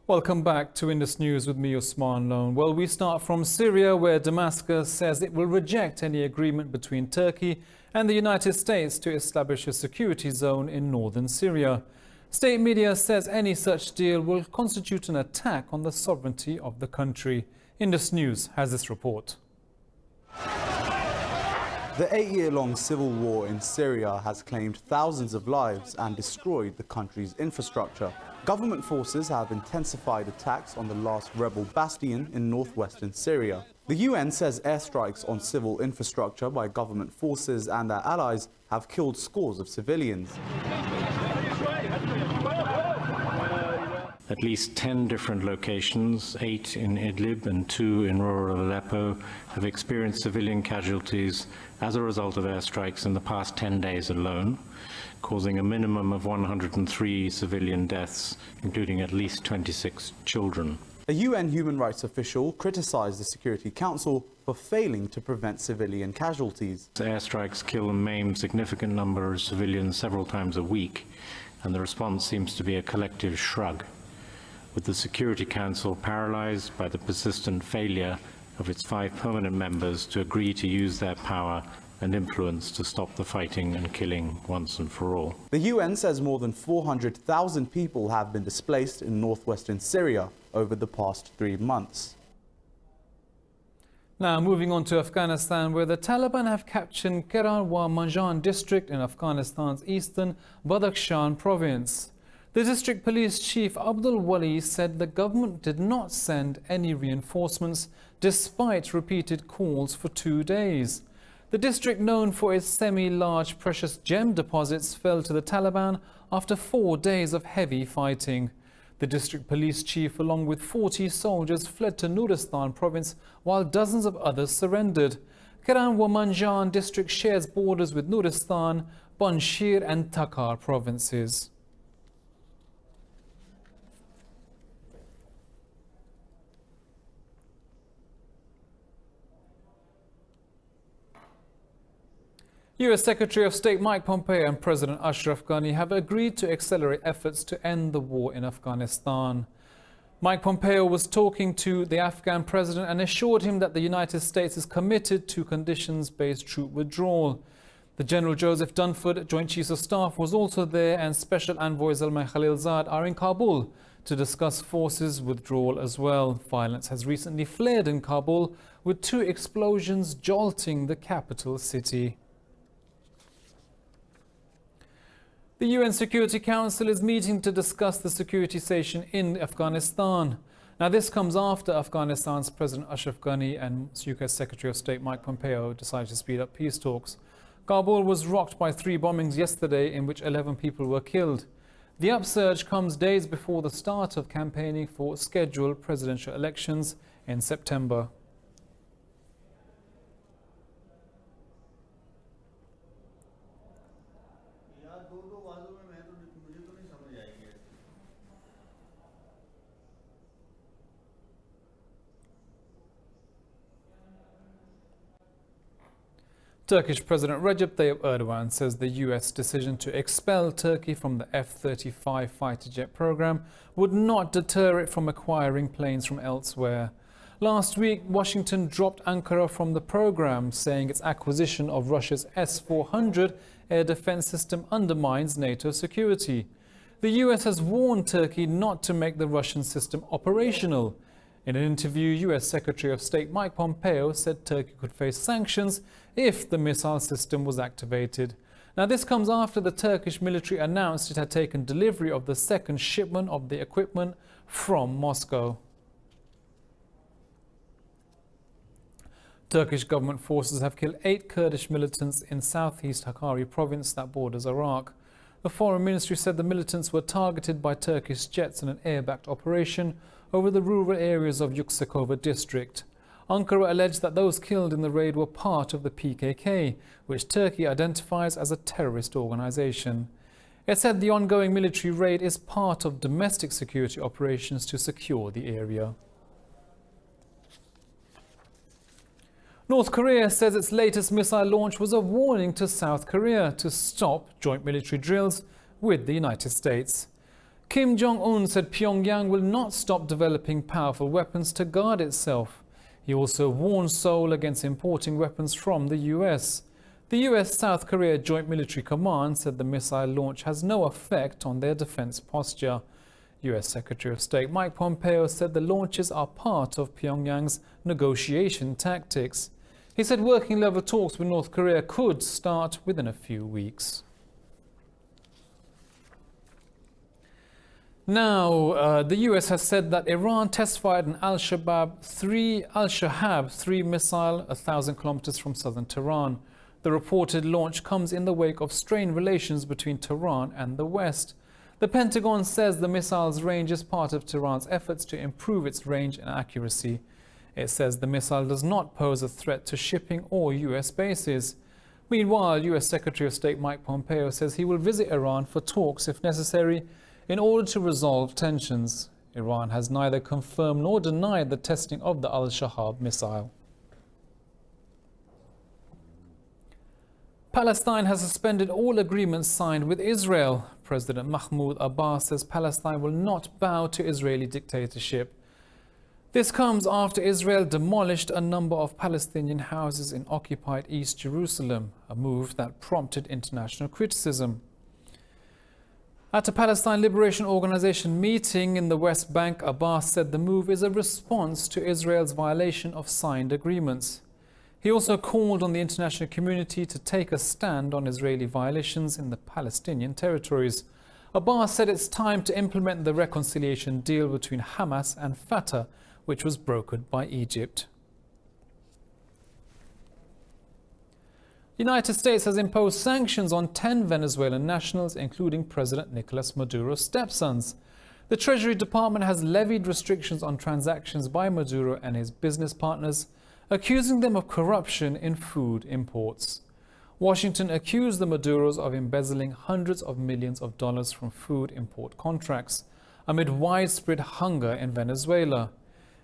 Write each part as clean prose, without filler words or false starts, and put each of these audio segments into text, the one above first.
Welcome back to Indus News with me, Osman Lone. Well, we start from Syria, where Damascus says it will reject any agreement between Turkey and the United States to establish a security zone in northern Syria. State media says any such deal will constitute an attack on the sovereignty of the country. Indus News has this report. The 8-year-long civil war in Syria has claimed thousands of lives and destroyed the country's infrastructure. Government forces have intensified attacks on the last rebel bastion in northwestern Syria. The UN says airstrikes on civil infrastructure by government forces and their allies have killed scores of civilians. At least 10 different locations, 8 in Idlib and 2 in rural Aleppo, have experienced civilian casualties as a result of airstrikes in the past 10 days alone, causing a minimum of 103 civilian deaths, including at least 26 children. A UN human rights official criticized the Security Council for failing to prevent civilian casualties. Airstrikes kill and maim significant number of civilians several times a week, and the response seems to be a collective shrug, with the Security Council paralyzed by the persistent failure of its 5 permanent members to agree to use their power and influence to stop the fighting and killing once and for all. The UN says more than 400,000 people have been displaced in northwestern Syria over the past 3 months. Now moving on to Afghanistan, where the Taliban have captured Manjan district in Afghanistan's eastern Badakhshan province. The district police chief Abdul Wali said the government did not send any reinforcements despite repeated calls for 2 days. The district, known for its semi-large precious gem deposits, fell to the Taliban after 4 days of heavy fighting. The district police chief, along with 40 soldiers, fled to Nuristan province while dozens of others surrendered. Manjan district shares borders with Nuristan, Panjshir and Takhar provinces. US Secretary of State Mike Pompeo and President Ashraf Ghani have agreed to accelerate efforts to end the war in Afghanistan. Mike Pompeo was talking to the Afghan president and assured him that the United States is committed to conditions-based troop withdrawal. The General Joseph Dunford, Joint Chiefs of Staff, was also there, and Special Envoy Zalmay Khalilzad are in Kabul to discuss forces withdrawal as well. Violence has recently flared in Kabul, with 2 explosions jolting the capital city. The UN Security Council is meeting to discuss the security situation in Afghanistan. Now, this comes after Afghanistan's President Ashraf Ghani and UK Secretary of State Mike Pompeo decided to speed up peace talks. Kabul was rocked by 3 bombings yesterday, in which 11 people were killed. The upsurge comes days before the start of campaigning for scheduled presidential elections in September. Turkish President Recep Tayyip Erdogan says the US decision to expel Turkey from the F-35 fighter jet program would not deter it from acquiring planes from elsewhere. Last week, Washington dropped Ankara from the program, saying its acquisition of Russia's S-400 air defense system undermines NATO security. The US has warned Turkey not to make the Russian system operational. In an interview, US Secretary of State Mike Pompeo said Turkey could face sanctions if the missile system was activated. Now, this comes after the Turkish military announced it had taken delivery of the second shipment of the equipment from Moscow. Turkish government forces have killed 8 Kurdish militants in southeast Hakkari province that borders Iraq. The Foreign Ministry said the militants were targeted by Turkish jets in an air-backed operation over the rural areas of Yüksekova district. Ankara alleged that those killed in the raid were part of the PKK, which Turkey identifies as a terrorist organization. It said the ongoing military raid is part of domestic security operations to secure the area. North Korea says its latest missile launch was a warning to South Korea to stop joint military drills with the United States. Kim Jong-un said Pyongyang will not stop developing powerful weapons to guard itself. He also warned Seoul against importing weapons from the US. The US-South Korea Joint Military Command said the missile launch has no effect on their defense posture. US Secretary of State Mike Pompeo said the launches are part of Pyongyang's negotiation tactics. He said working-level talks with North Korea could start within a few weeks. Now, the US has said that Iran test-fired an Al-Shahab 3 missile 1,000 kilometers from southern Tehran. The reported launch comes in the wake of strained relations between Tehran and the West. The Pentagon says the missile's range is part of Tehran's efforts to improve its range and accuracy. It says the missile does not pose a threat to shipping or US bases. Meanwhile, US Secretary of State Mike Pompeo says he will visit Iran for talks if necessary in order to resolve tensions. Iran has neither confirmed nor denied the testing of the Al-Shahab missile. Palestine has suspended all agreements signed with Israel. President Mahmoud Abbas says Palestine will not bow to Israeli dictatorship. This comes after Israel demolished a number of Palestinian houses in occupied East Jerusalem, a move that prompted international criticism. At a Palestine Liberation Organization meeting in the West Bank, Abbas said the move is a response to Israel's violation of signed agreements. He also called on the international community to take a stand on Israeli violations in the Palestinian territories. Abbas said it's time to implement the reconciliation deal between Hamas and Fatah, which was brokered by Egypt. The United States has imposed sanctions on 10 Venezuelan nationals, including President Nicolas Maduro's stepsons. The Treasury Department has levied restrictions on transactions by Maduro and his business partners, accusing them of corruption in food imports. Washington accused the Maduros of embezzling hundreds of millions of dollars from food import contracts amid widespread hunger in Venezuela.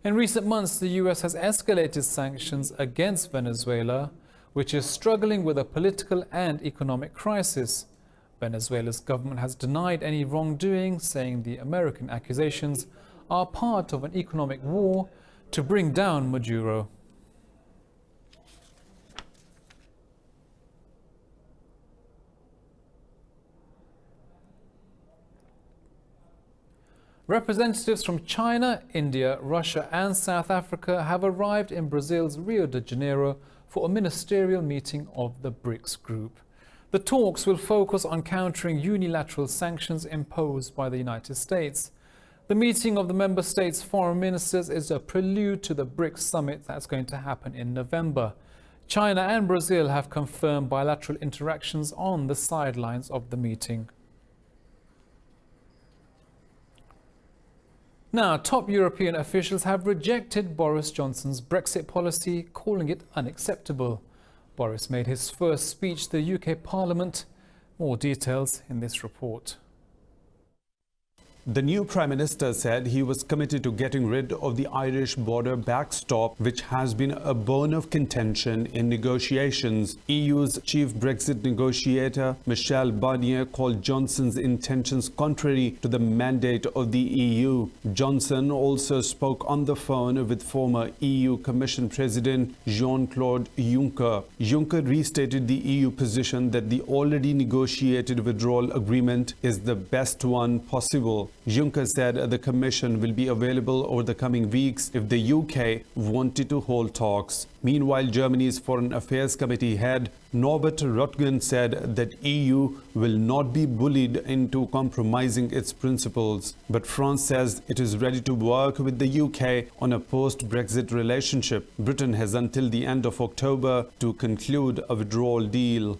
In recent months, the US has escalated sanctions against Venezuela, which is struggling with a political and economic crisis. Venezuela's government has denied any wrongdoing, saying the American accusations are part of an economic war to bring down Maduro. Representatives from China, India, Russia and South Africa have arrived in Brazil's Rio de Janeiro for a ministerial meeting of the BRICS group. The talks will focus on countering unilateral sanctions imposed by the United States. The meeting of the member states' foreign ministers is a prelude to the BRICS summit that's going to happen in November. China and Brazil have confirmed bilateral interactions on the sidelines of the meeting. Now, top European officials have rejected Boris Johnson's Brexit policy, calling it unacceptable. Boris made his first speech to the UK Parliament. More details in this report. The new Prime Minister said he was committed to getting rid of the Irish border backstop, which has been a bone of contention in negotiations. EU's chief Brexit negotiator, Michel Barnier, called Johnson's intentions contrary to the mandate of the EU. Johnson also spoke on the phone with former EU Commission President Jean-Claude Juncker. Juncker restated the EU position that the already negotiated withdrawal agreement is the best one possible. Juncker said the Commission will be available over the coming weeks if the UK wanted to hold talks. Meanwhile, Germany's Foreign Affairs Committee head Norbert Röttgen said that EU will not be bullied into compromising its principles. But France says it is ready to work with the UK on a post-Brexit relationship. Britain has until the end of October to conclude a withdrawal deal.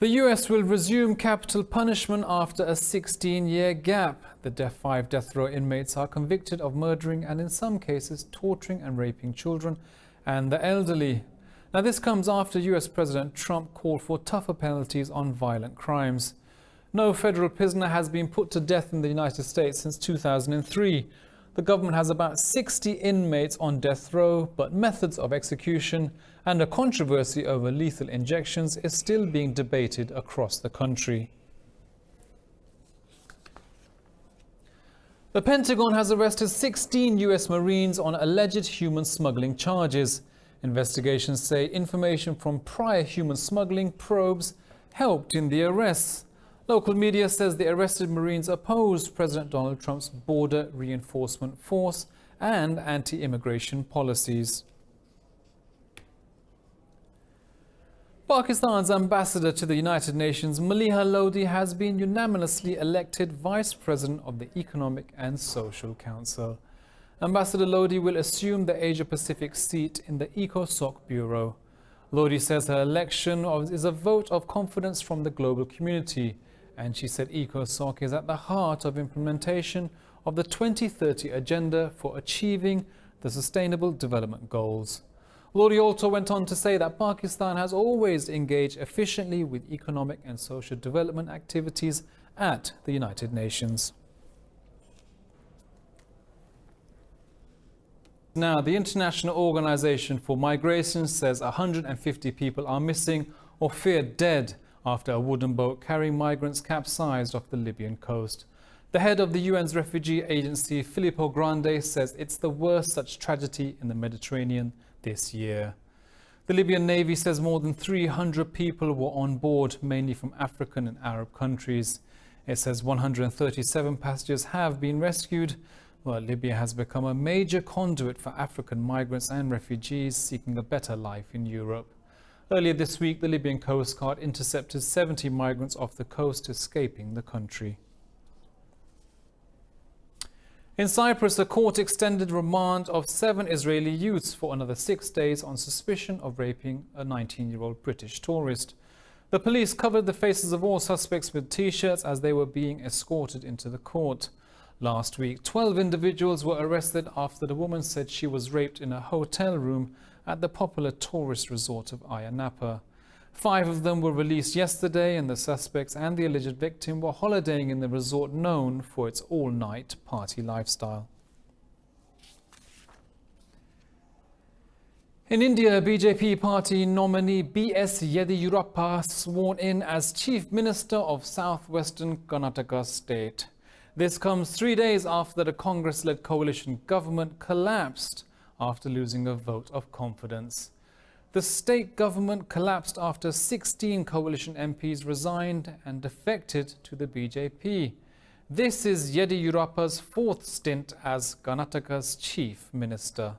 The US will resume capital punishment after a 16-year gap. The 5 death row inmates are convicted of murdering and in some cases torturing and raping children and the elderly. Now, this comes after US President Trump called for tougher penalties on violent crimes. No federal prisoner has been put to death in the United States since 2003. The government has about 60 inmates on death row, but methods of execution and a controversy over lethal injections is still being debated across the country. The Pentagon has arrested 16 US Marines on alleged human smuggling charges. Investigations say information from prior human smuggling probes helped in the arrests. Local media says the arrested Marines opposed President Donald Trump's border reinforcement force and anti-immigration policies. Pakistan's ambassador to the United Nations, Maliha Lodi, has been unanimously elected Vice President of the Economic and Social Council. Ambassador Lodi will assume the Asia-Pacific seat in the ECOSOC Bureau. Lodi says her election is a vote of confidence from the global community, and she said ECOSOC is at the heart of implementation of the 2030 Agenda for achieving the Sustainable Development Goals. Lodi also went on to say that Pakistan has always engaged efficiently with economic and social development activities at the United Nations. Now, the International Organization for Migration says 150 people are missing or feared dead after a wooden boat carrying migrants capsized off the Libyan coast. The head of the UN's refugee agency, Filippo Grandi, says it's the worst such tragedy in the Mediterranean this year. The Libyan Navy says more than 300 people were on board, mainly from African and Arab countries. It says 137 passengers have been rescued. Well, Libya has become a major conduit for African migrants and refugees seeking a better life in Europe. Earlier this week, the Libyan Coast Guard intercepted 70 migrants off the coast escaping the country. In Cyprus, a court extended remand of 7 Israeli youths for another 6 days on suspicion of raping a 19-year-old British tourist. The police covered the faces of all suspects with T-shirts as they were being escorted into the court. Last week, 12 individuals were arrested after the woman said she was raped in a hotel room at the popular tourist resort of Ayia Napa. 5 of them were released yesterday, and the suspects and the alleged victim were holidaying in the resort known for its all-night party lifestyle. In India, BJP party nominee B.S. Yediyurappa sworn in as Chief Minister of southwestern Karnataka state. This comes 3 days after the Congress-led coalition government collapsed after losing a vote of confidence. The state government collapsed after 16 coalition MPs resigned and defected to the BJP. This is Yediyurappa's 4th stint as Karnataka's chief minister.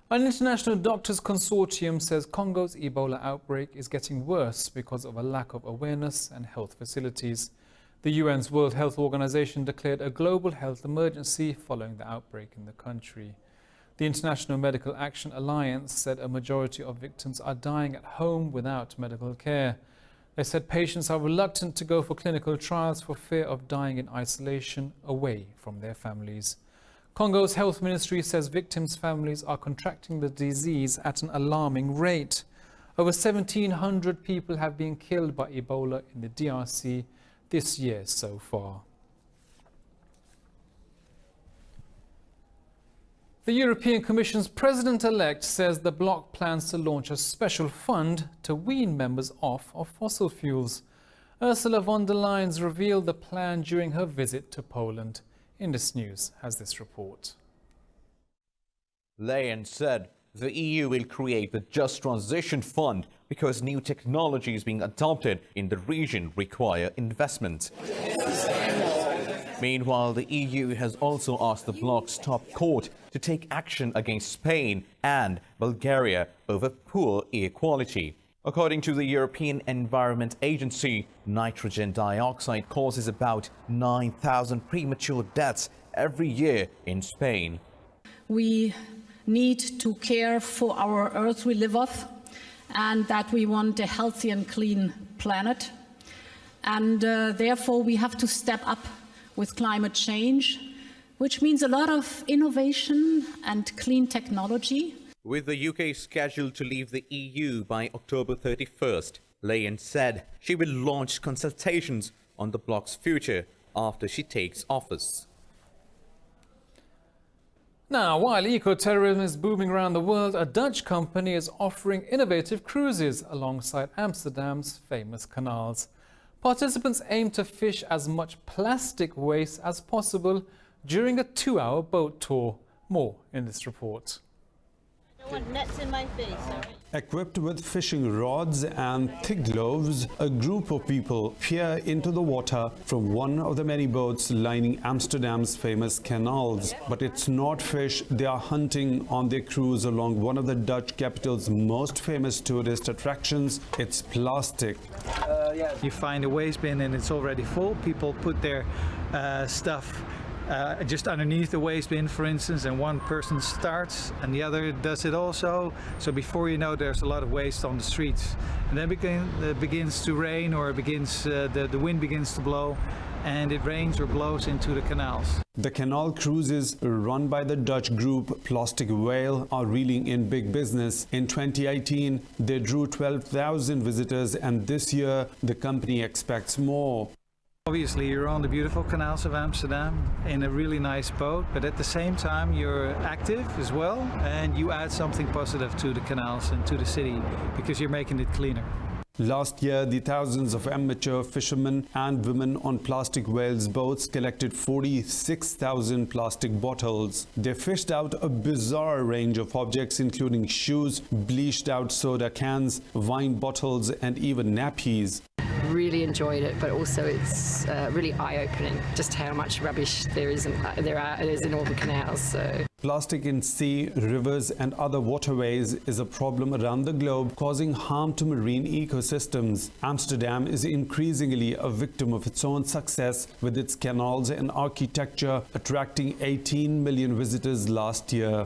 An international doctors consortium says Congo's Ebola outbreak is getting worse because of a lack of awareness and health facilities. The UN's World Health Organization declared a global health emergency following the outbreak in the country. The International Medical Action Alliance said a majority of victims are dying at home without medical care. They said patients are reluctant to go for clinical trials for fear of dying in isolation away from their families. Congo's health ministry says victims' families are contracting the disease at an alarming rate. Over 1,700 people have been killed by Ebola in the DRC this year so far. The European Commission's president-elect says the bloc plans to launch a special fund to wean members off of fossil fuels. Ursula von der Leyen revealed the plan during her visit to Poland. Indus News has this report. Leyen said the EU will create the Just Transition Fund because new technologies being adopted in the region require investment. Meanwhile, the EU has also asked the bloc's top court to take action against Spain and Bulgaria over poor air quality. According to the European Environment Agency, nitrogen dioxide causes about 9,000 premature deaths every year in Spain. We need to care for our earth we live off, and that we want a healthy and clean planet. And therefore, we have to step up with climate change, which means a lot of innovation and clean technology. With the UK scheduled to leave the EU by October 31st, Leyen said she will launch consultations on the bloc's future after she takes office. Now, while eco-terrorism is booming around the world, a Dutch company is offering innovative cruises alongside Amsterdam's famous canals. Participants aim to fish as much plastic waste as possible during a 2-hour boat tour. More in this report. I don't want nets in my face, all right? Equipped with fishing rods and thick gloves, a group of people peer into the water from one of the many boats lining Amsterdam's famous canals. But it's not fish they are hunting on their cruise along one of the Dutch capital's most famous tourist attractions. It's plastic. You find a waste bin and it's already full. People put their stuff just underneath the waste bin, for instance, and one person starts and the other does it also. So before you know, there's a lot of waste on the streets. And then it begins to rain, or it begins, the wind begins to blow, and it rains or blows into the canals. The canal cruises run by the Dutch group Plastic Whale are reeling in big business. In 2018, they drew 12,000 visitors, and this year the company expects more. Obviously, you're on the beautiful canals of Amsterdam in a really nice boat, but at the same time you're active as well, and you add something positive to the canals and to the city because you're making it cleaner. Last year, the thousands of amateur fishermen and women on Plastic Whale's boats collected 46,000 plastic bottles. They fished out a bizarre range of objects, including shoes, bleached out soda cans, wine bottles, and even nappies. Really enjoyed it, but also it's really eye-opening just how much rubbish there is in all the canals. So. Plastic in sea, rivers and other waterways is a problem around the globe, causing harm to marine ecosystems. Amsterdam is increasingly a victim of its own success, with its canals and architecture attracting 18 million visitors last year.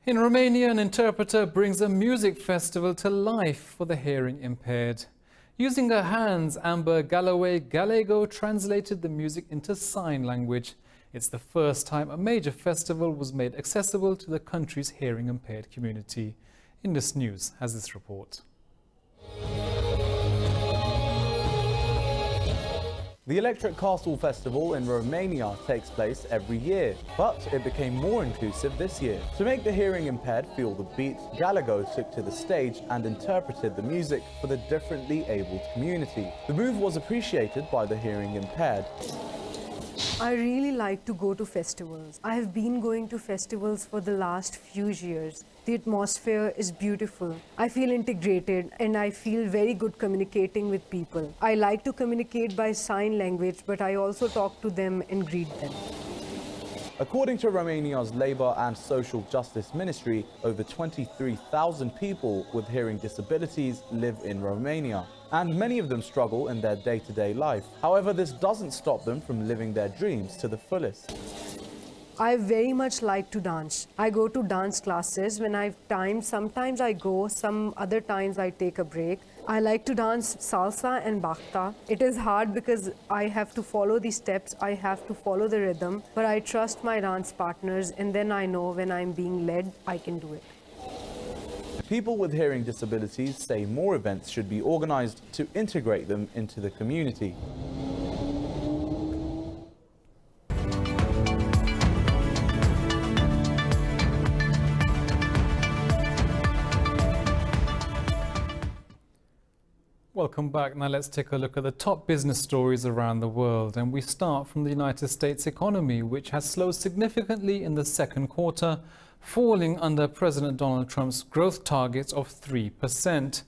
In Romania, an interpreter brings a music festival to life for the hearing impaired. Using her hands, Amber Galloway Gallego translated the music into sign language. It's the first time a major festival was made accessible to the country's hearing impaired community. Indus News has this report. The Electric Castle Festival in Romania takes place every year, but it became more inclusive this year. To make the hearing impaired feel the beat, Gallego took to the stage and interpreted the music for the differently abled community. The move was appreciated by the hearing impaired. I really like to go to festivals. I have been going to festivals for the last few years. The atmosphere is beautiful. I feel integrated and I feel very good communicating with people. I like to communicate by sign language, but I also talk to them and greet them. According to Romania's Labour and Social Justice Ministry, over 23,000 people with hearing disabilities live in Romania, and many of them struggle in their day-to-day life. However, this doesn't stop them from living their dreams to the fullest. I very much like to dance. I go to dance classes when I have time. Sometimes I go, some other times I take a break. I like to dance salsa and bachata. It is hard because I have to follow the steps, I have to follow the rhythm, but I trust my dance partners, and then I know when I'm being led, I can do it. People with hearing disabilities say more events should be organised to integrate them into the community. Welcome back. Now let's take a look at the top business stories around the world. And we start from the United States economy, which has slowed significantly in the second quarter, falling under President Donald Trump's growth target of 3%.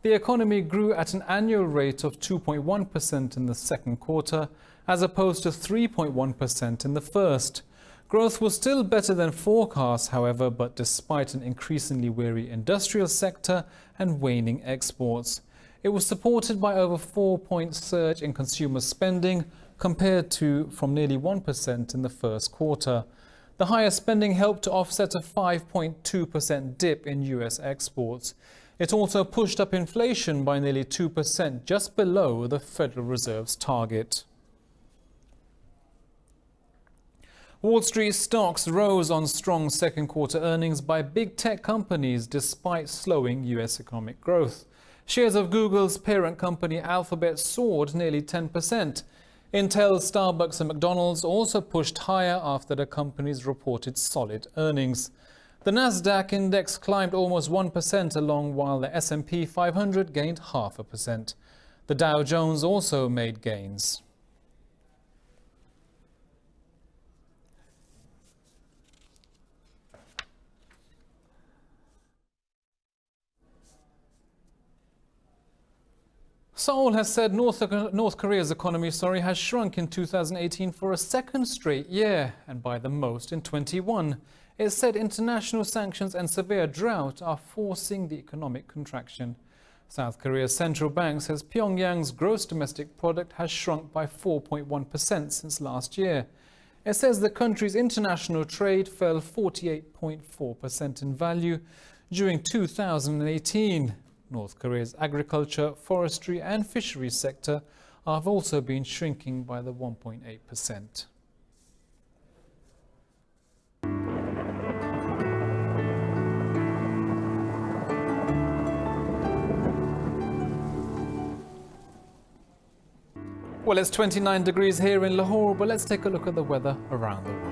The economy grew at an annual rate of 2.1% in the second quarter, as opposed to 3.1% in the first. Growth was still better than forecast, however, but despite an increasingly weary industrial sector and waning exports. It was supported by over 4-point surge in consumer spending compared to from nearly 1% in the first quarter. The higher spending helped to offset a 5.2% dip in US exports. It also pushed up inflation by nearly 2%, just below the Federal Reserve's target. Wall Street stocks rose on strong second quarter earnings by big tech companies despite slowing US economic growth. Shares of Google's parent company Alphabet soared nearly 10%. Intel, Starbucks and McDonald's also pushed higher after the companies reported solid earnings. The Nasdaq index climbed almost 1% along, while the S&P 500 gained 0.5%. The Dow Jones also made gains. Seoul has said North Korea's economy has shrunk in 2018 for a second straight year, and by the most in 21. It said international sanctions and severe drought are forcing the economic contraction. South Korea's central bank says Pyongyang's gross domestic product has shrunk by 4.1% since last year. It says the country's international trade fell 48.4% in value during 2018. North Korea's agriculture, forestry and fisheries sector have also been shrinking by the 1.8%. Well, it's 29 degrees here in Lahore, but let's take a look at the weather around the world.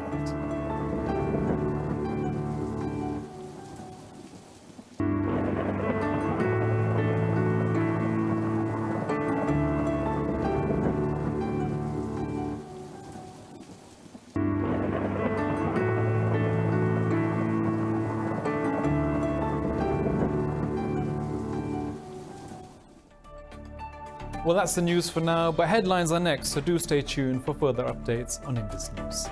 Well, that's the news for now, but headlines are next, so do stay tuned for further updates on Indus News.